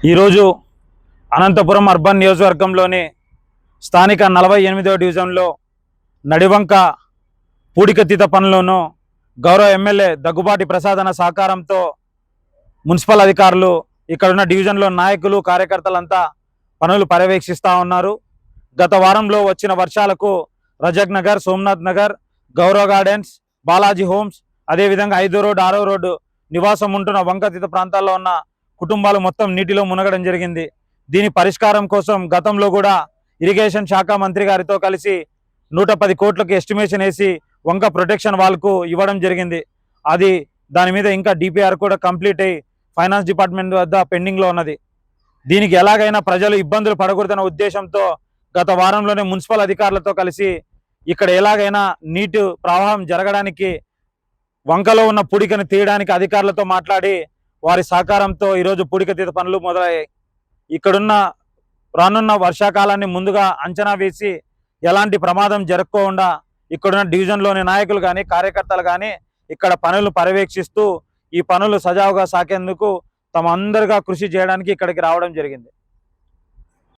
ఈరోజు అనంతపురం అర్బన్ నియోజకవర్గంలోని స్థానిక 48వ డివిజన్లో నడివంక పూడికతీత పనులను గౌరవ ఎమ్మెల్యే దగ్గుబాటి ప్రసాద్ అన్న సహకారంతో మున్సిపల్ అధికారులు ఇక్కడున్న డివిజన్లో నాయకులు కార్యకర్తలంతా పనులు పర్యవేక్షిస్తూ ఉన్నారు. గత వారంలో వచ్చిన వర్షాలకు రజక్ నగర్, సోమనాథ్ నగర్, గౌరవ గార్డెన్స్, బాలాజీ హోమ్స్, అదేవిధంగా 5వ రోడ్, 6వ రోడ్డు నివాసం ఉంటున్న వంకతీత ప్రాంతాల్లో ఉన్న కుటుంబాలు మొత్తం నీటిలో మునగడం జరిగింది. దీని పరిష్కారం కోసం గతంలో కూడా ఇరిగేషన్ శాఖ మంత్రి గారితో కలిసి 110 కోట్లకు ఎస్టిమేషన్ వేసి వంక ప్రొటెక్షన్ వాల్కు ఇవ్వడం జరిగింది. దాని మీద ఇంకా డిపిఆర్ కూడా కంప్లీట్ అయ్యి ఫైనాన్స్ డిపార్ట్మెంట్ వద్ద పెండింగ్లో ఉన్నది. దీనికి ఎలాగైనా ప్రజలు ఇబ్బందులు పడకూడదన్న ఉద్దేశంతో గత వారంలోనే మున్సిపల్ అధికారులతో కలిసి ఇక్కడ ఎలాగైనా నీటి ప్రవాహం జరగడానికి, వంకలో ఉన్న పూడికను తీయడానికి అధికారులతో మాట్లాడి వారి సహకారంతో ఈరోజు పూడికతీత పనులు మొదలయ్యాయి. ఇక్కడున్న రానున్న వర్షాకాలాన్ని ముందుగా అంచనా వేసి ఎలాంటి ప్రమాదం జరగకుండా ఇక్కడున్న డివిజన్లోని నాయకులు కానీ కార్యకర్తలు కానీ ఇక్కడ పనులు పర్యవేక్షిస్తూ ఈ పనులు సజావుగా సాగేందుకు తమ అందరిగా కృషి చేయడానికి ఇక్కడికి రావడం జరిగింది.